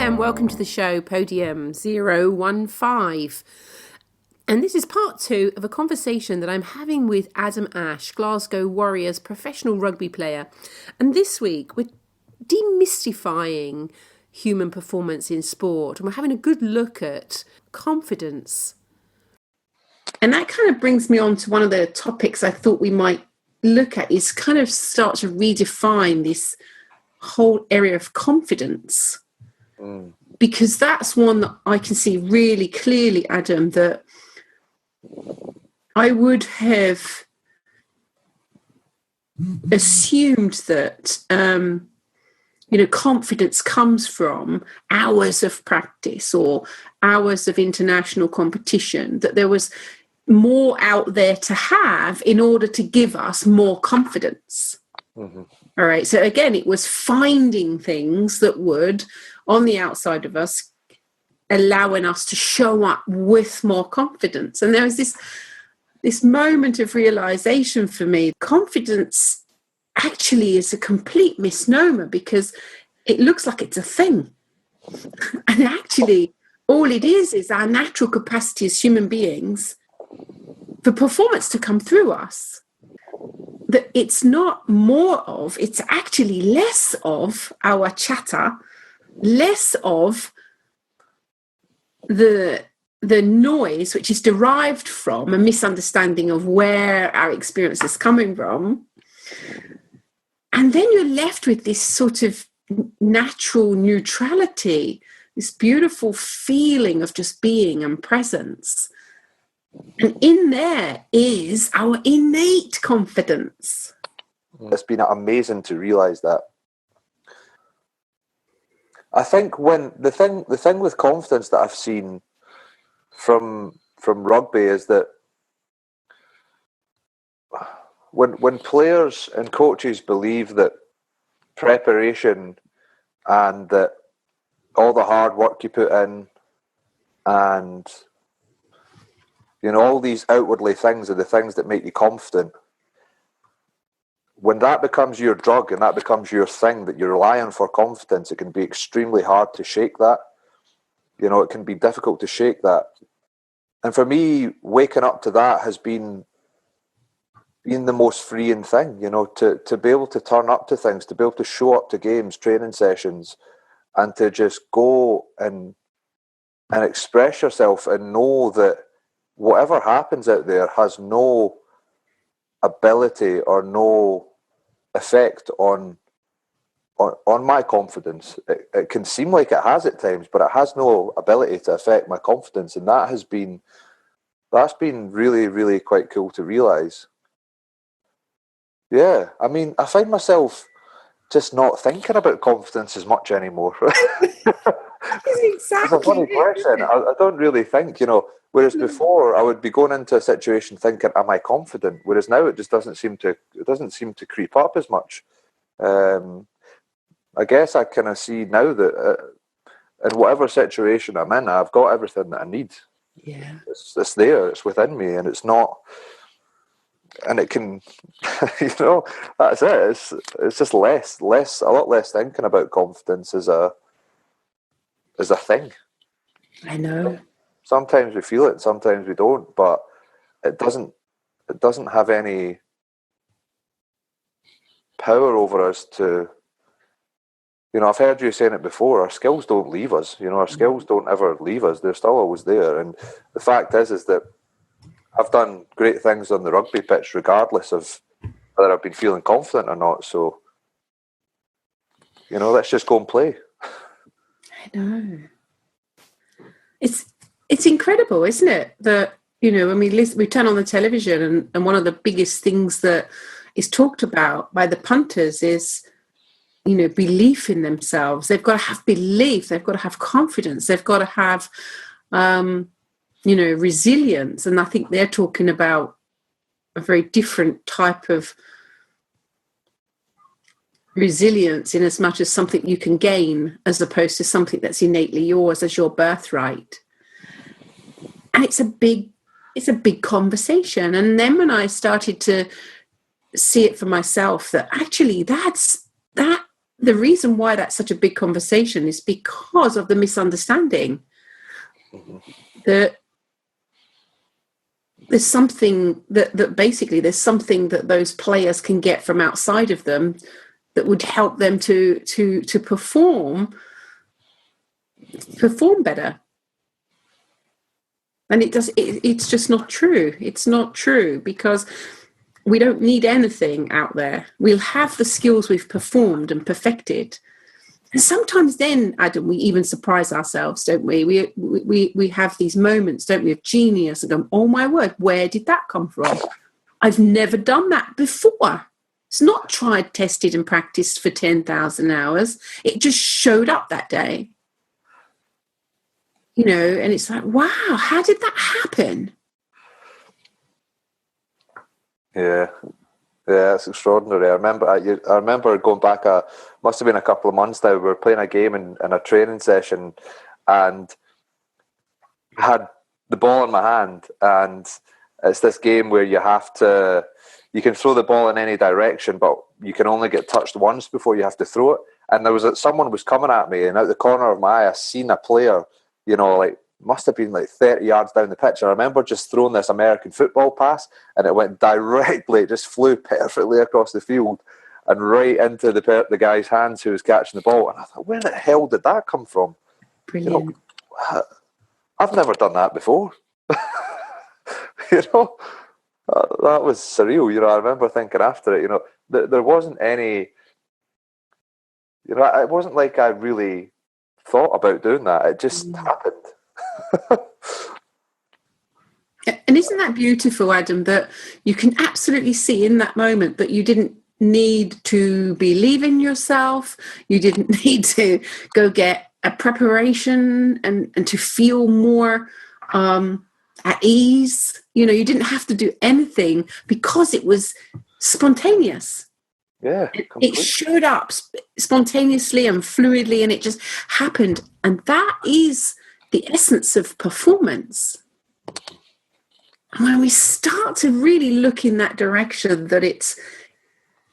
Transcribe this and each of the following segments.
and welcome to the show, Podium 015. And this is part 2 of a conversation that I'm having with Adam Ashe, Glasgow Warriors professional rugby player. And this week we're demystifying human performance in sport, and we're having a good look at confidence. And that kind of brings me on to one of the topics I thought we might look at, is kind of start to redefine this whole area of confidence. Because that's one that I can see really clearly, Adam, that I would have assumed that, confidence comes from hours of practice or hours of international competition, that there was more out there to have in order to give us more confidence. Mm-hmm. All right. So again, it was finding things that would, on the outside of us, allowing us to show up with more confidence. And there was this moment of realization for me. Confidence actually is a complete misnomer, because it looks like it's a thing. And actually, all it is our natural capacity as human beings for performance to come through us. That it's not more of, it's actually less of our chatter, less of the noise, which is derived from a misunderstanding of where our experience is coming from. And then you're left with this sort of natural neutrality, this beautiful feeling of just being and presence. And in there is our innate confidence. It's been amazing to realise that. I think when the thing with confidence that I've seen from rugby is that when players and coaches believe that preparation and that all the hard work you put in and all these outwardly things are the things that make you confident, when that becomes your drug and that becomes your thing that you rely on for confidence, it can be extremely hard to shake that. It can be difficult to shake that. And for me, waking up to that has been the most freeing thing, to be able to turn up to things, to be able to show up to games, training sessions, and to just go and express yourself and know that whatever happens out there has no ability or no effect on my confidence. It can seem like it has at times, but it has no ability to affect my confidence, and that's been really, really quite cool to realise. Yeah, I mean, I find myself just not thinking about confidence as much anymore. It's a funny question. I don't really think, whereas before I would be going into a situation thinking, am I confident? Whereas now it just doesn't seem to creep up as much. I guess I kind of see now that in whatever situation I'm in, I've got everything that I need. Yeah, it's there, it's within me, and it's not, and it can, that's it. It's just a lot less thinking about confidence as a thing. I know. Sometimes we feel it, sometimes we don't, but it doesn't have any power over us to, I've heard you saying it before, our skills don't leave us, our skills don't ever leave us, they're still always there. And the fact is that I've done great things on the rugby pitch regardless of whether I've been feeling confident or not, so, let's just go and play. I know. It's incredible, isn't it? That, when we turn on the television and one of the biggest things that is talked about by the punters is, belief in themselves. They've got to have belief. They've got to have confidence. They've got to have, resilience. And I think they're talking about a very different type of resilience, in as much as something you can gain as opposed to something that's innately yours as your birthright. And it's a big conversation. And then when I started to see it for myself, that actually that the reason why that's such a big conversation is because of the misunderstanding that there's something that basically there's something that those players can get from outside of them that would help them to perform better. And it's just not true. It's not true, because we don't need anything out there. We'll have the skills we've performed and perfected. And sometimes then, Adam, we even surprise ourselves, don't we? We have these moments, don't we, of genius and go, oh my word, where did that come from? I've never done that before. It's not tried, tested and practiced for 10,000 hours. It just showed up that day. You know, and it's like, wow, how did that happen? Yeah, it's extraordinary. I remember going back, must have been a couple of months now. We were playing a game in a training session, and I had the ball in my hand, and it's this game where you can throw the ball in any direction, but you can only get touched once before you have to throw it. And someone was coming at me, and out the corner of my eye, I seen a player, you know, like, must have been like 30 yards down the pitch. I remember just throwing this American football pass, and it went directly, it just flew perfectly across the field and right into the guy's hands who was catching the ball. And I thought, where the hell did that come from? Brilliant. You know, I've never done that before. You know, that was surreal. You know, I remember thinking after it, you know, there wasn't any, you know, it wasn't like I really thought about doing that. It just happened. And isn't that beautiful, Adam, that you can absolutely see in that moment that you didn't need to believe in yourself, you didn't need to go get a preparation and to feel more at ease. You know, you didn't have to do anything because it was spontaneous. Yeah, it showed up spontaneously and fluidly, and it just happened. And that is the essence of performance. And when we start to really look in that direction, that it's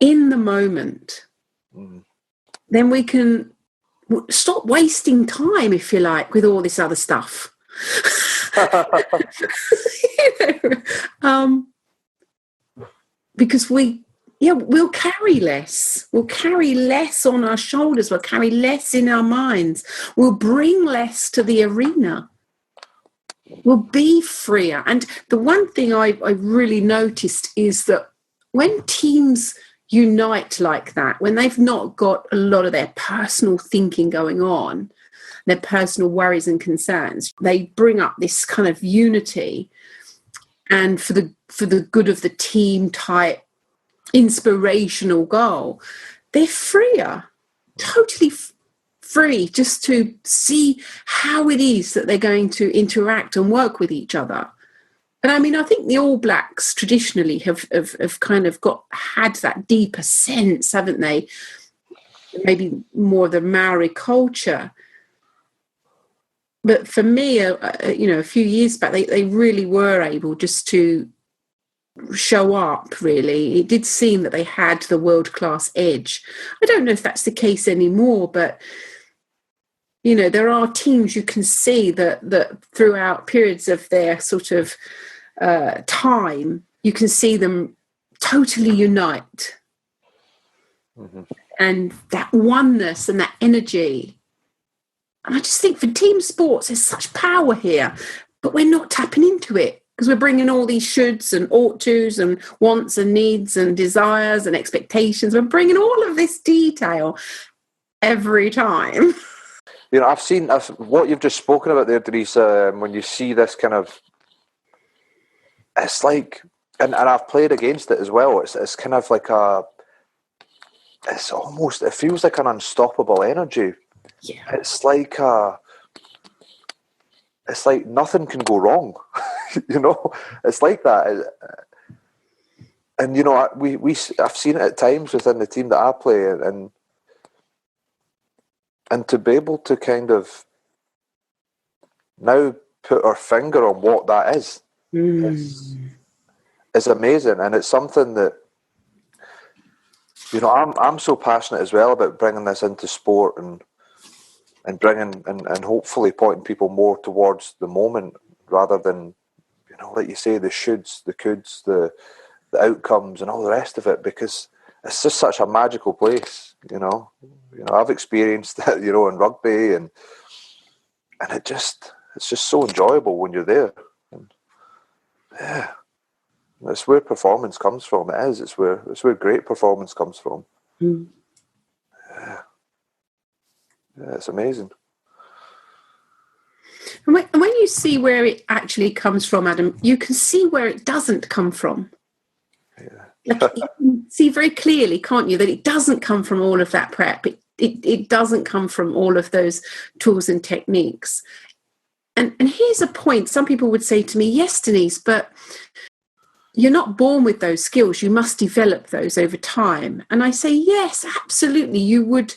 in the moment, then we can stop wasting time, if you like, with all this other stuff. Because we'll carry less. We'll carry less on our shoulders. We'll carry less in our minds. We'll bring less to the arena. We'll be freer. And the one thing I really noticed is that when teams unite like that, when they've not got a lot of their personal thinking going on, their personal worries and concerns, they bring up this kind of unity and for the good of the team type inspirational goal, they're freer, totally free, just to see how it is that they're going to interact and work with each other. And I mean, I think the All Blacks traditionally have kind of had that deeper sense, haven't they? Maybe more of the Maori culture. But for me, a few years back, they really were able just to show up, really. It did seem that they had the world-class edge. I don't know if that's the case anymore, but, you know, there are teams you can see that throughout periods of their sort of time, you can see them totally unite. And that oneness and that energy. And I just think for team sports, there's such power here, but we're not tapping into it because we're bringing all these shoulds and ought tos and wants and needs and desires and expectations. We're bringing all of this detail every time. You know, I've seen what you've just spoken about there, Denise, when you see this kind of, it's like, and I've played against it as well, it's kind of like it feels like an unstoppable energy. Yeah. It's like nothing can go wrong. You know, it's like that. And, you know, I've seen it at times within the team that I play, and to be able to kind of now put our finger on what that is amazing. And it's something that you know, I'm so passionate as well about bringing this into sport and bringing and hopefully pointing people more towards the moment rather than, you know, like you say, the shoulds, the coulds, the outcomes and all the rest of it, because it's just such a magical place, you know. I've experienced that, you know, in rugby and it's just so enjoyable when you're there. And yeah, it's where performance comes from. It is. It's where great performance comes from. Mm. Yeah, it's amazing. And when you see where it actually comes from, Adam, you can see where it doesn't come from. Yeah. Like, you can see very clearly, can't you, that it doesn't come from all of that prep. It doesn't come from all of those tools and techniques. And here's a point. Some people would say to me, yes, Denise, but you're not born with those skills. You must develop those over time. And I say, yes, absolutely. You would,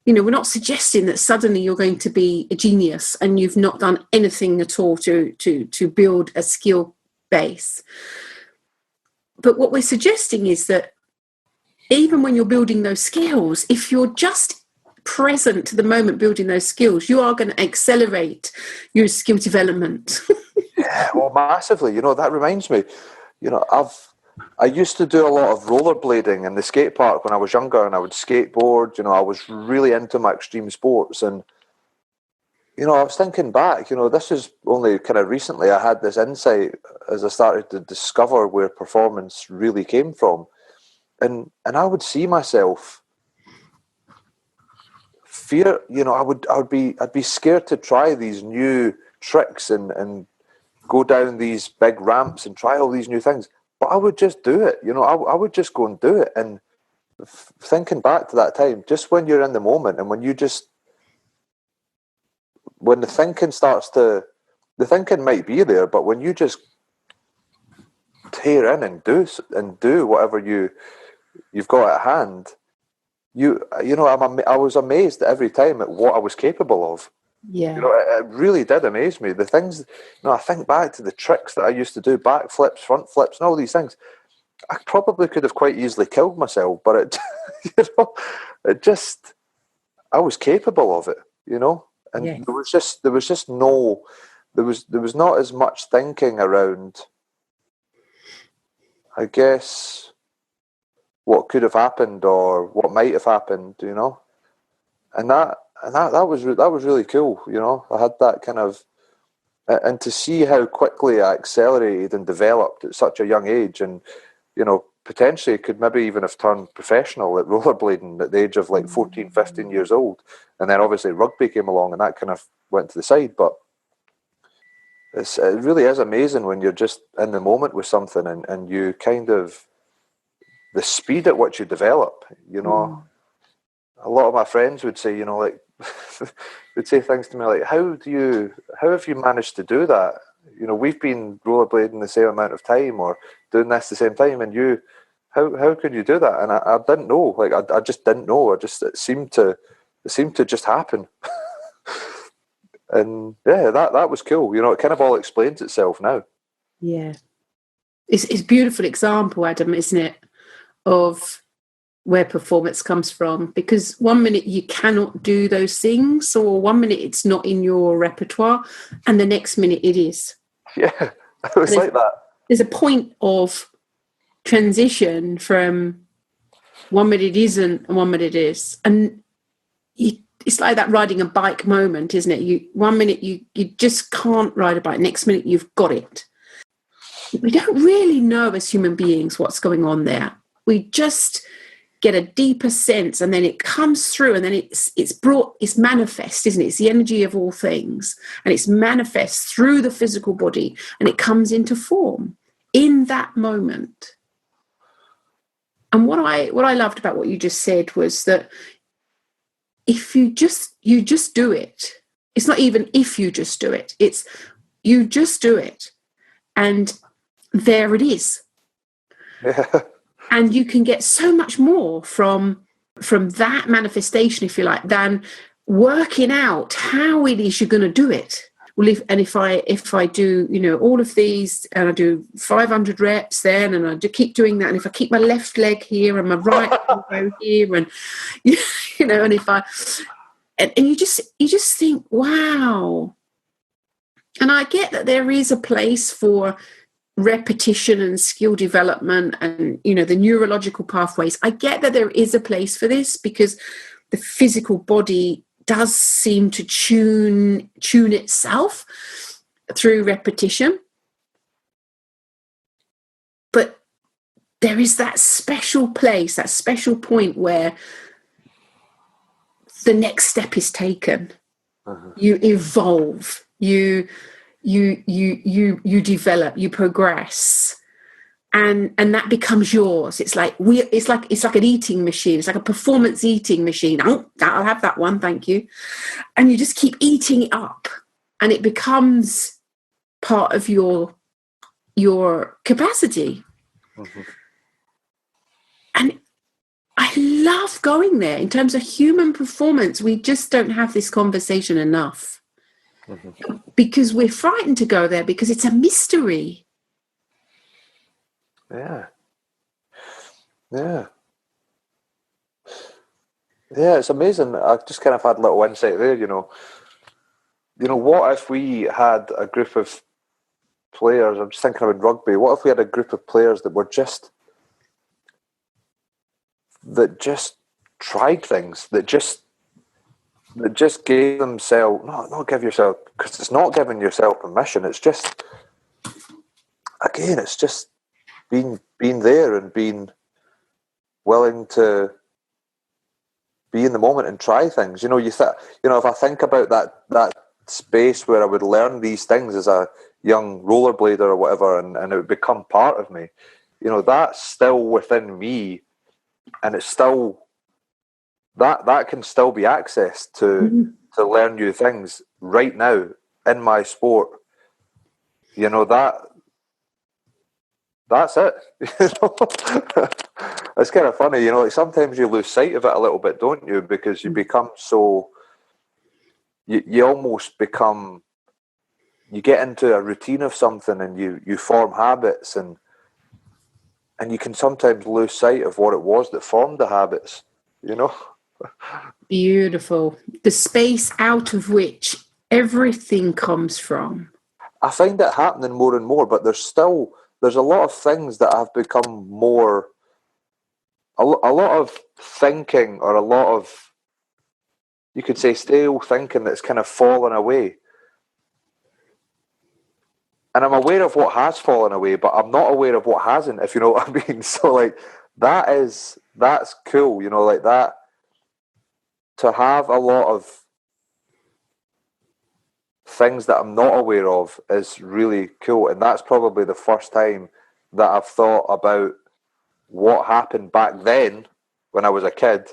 you know, we're not suggesting that suddenly you're going to be a genius and you've not done anything at all to build a skill base. But what we're suggesting is that even when you're building those skills, if you're just present to the moment building those skills, you are going to accelerate your skill development. Yeah, well, massively. You know, that reminds me, you know, I used to do a lot of rollerblading in the skate park when I was younger, and I would skateboard. You know, I was really into my extreme sports, and you know, I was thinking back, you know, this is only kind of recently I had this insight as I started to discover where performance really came from. And I would see myself fear, you know, I'd be scared to try these new tricks and go down these big ramps and try all these new things. But I would just do it, you know, I would just go and do it. And thinking back to that time, just when you're in the moment and when you just, when the thinking might be there, but when you just tear in and do whatever you've got at hand, you know, I was amazed every time at what I was capable of. Yeah. You know, it really did amaze me. The things, you know, I think back to the tricks that I used to do, back flips, front flips, and all these things. I probably could have quite easily killed myself, but it, you know, it just, I was capable of it, you know. And Yes. there was not as much thinking around, I guess, what could have happened or what might have happened, you know. And that was really cool, you know. I had that kind of, and to see how quickly I accelerated and developed at such a young age, and you know, potentially could maybe even have turned professional at rollerblading at the age of like 14, 15 years old. And then obviously rugby came along and that kind of went to the side. But it really is amazing when you're just in the moment with something and you kind of, the speed at which you develop, you know. A lot of my friends would say, you know, like, would say things to me like, how have you managed to do that? You know, we've been rollerblading the same amount of time or doing this the same time, and you, how could you do that? And I didn't know, like, I just didn't know. It seemed to just happen. And yeah, that was cool. You know, it kind of all explains itself now. Yeah. It's a beautiful example, Adam, isn't it, of where performance comes from, because one minute you cannot do those things, or one minute it's not in your repertoire, and the next minute it is. Yeah, it was like that. There's a point of transition from one minute it isn't and one minute it is. And it's like that riding a bike moment, isn't it? One minute you just can't ride a bike, next minute you've got it. We don't really know as human beings what's going on there. We just get a deeper sense, and then it comes through, and then it's manifest, isn't it? It's the energy of all things, and it's manifest through the physical body, and it comes into form in that moment. And what I loved about what you just said was that if you just do it, it's not even if you just do it, it's you just do it, and there it is. Yeah. And you can get so much more from that manifestation, if you like, than working out how it is you're going to do it. well, if I do, all of these, and I do 500 reps then, and I keep doing that, and if I keep my left leg here and my right elbow here, and and if I, and you just think, wow. And I get that there is a place for repetition and skill development and, the neurological pathways. I get that there is a place for this, because the physical body does seem to tune itself through repetition. But there is that special place, that special point where the next step is taken. You evolve, you develop, you progress, and that becomes yours. It's like an eating machine. It's like a performance eating machine. I'll have that one, thank you. And you just keep eating it up, and it becomes part of your capacity. And I love going there. In terms of human performance, we just don't have this conversation enough. Because we're frightened to go there, because it's a mystery. Yeah, it's amazing. I just kind of had a little insight there, what if we had a group of players, I'm just thinking about rugby, what if we had a group of players that just tried things, that just gave themselves, not give yourself, because it's not giving yourself permission, it's just, again, it's just being there and being willing to be in the moment and try things. If I think about that space where I would learn these things as a young rollerblader or whatever, and it would become part of me, that's still within me, and it's still that can still be accessed to learn new things right now in my sport. That's it. It's kind of funny, like sometimes you lose sight of it a little bit, don't you? Because you become so, you almost become, you get into a routine of something, and you form habits, and you can sometimes lose sight of what it was that formed the habits, Beautiful. The space out of which everything comes from. I find it happening more and more, but there's a lot of things that have become more, a lot of thinking, or a lot of, you could say, stale thinking that's kind of fallen away. And I'm aware of what has fallen away, but I'm not aware of what hasn't, if you know what I mean. So like, that's cool, like that, to have a lot of things that I'm not aware of is really cool. And that's probably the first time that I've thought about what happened back then when I was a kid,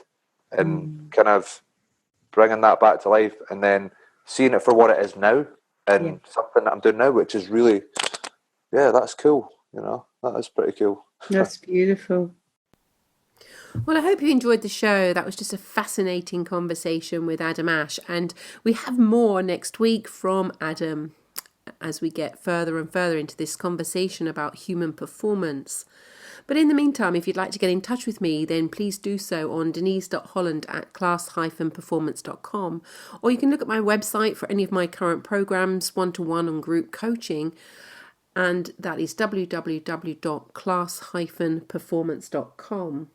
and kind of bringing that back to life, and then seeing it for what it is now, and something that I'm doing now, which is really, that's cool. That is pretty cool. That's beautiful. Well, I hope you enjoyed the show. That was just a fascinating conversation with Adam Ashe, and we have more next week from Adam as we get further and further into this conversation about human performance. But in the meantime, if you'd like to get in touch with me, then please do so on denise.holland@class-performance.com, or you can look at my website for any of my current programs, one-to-one and group coaching, and that is www.class-performance.com.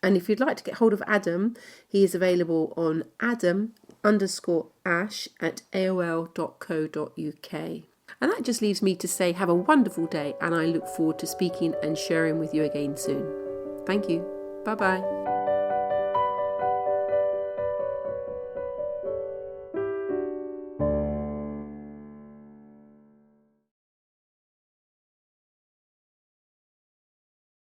And if you'd like to get hold of Adam, he is available on adam_ash@aol.co.uk. And that just leaves me to say have a wonderful day, and I look forward to speaking and sharing with you again soon. Thank you. Bye-bye.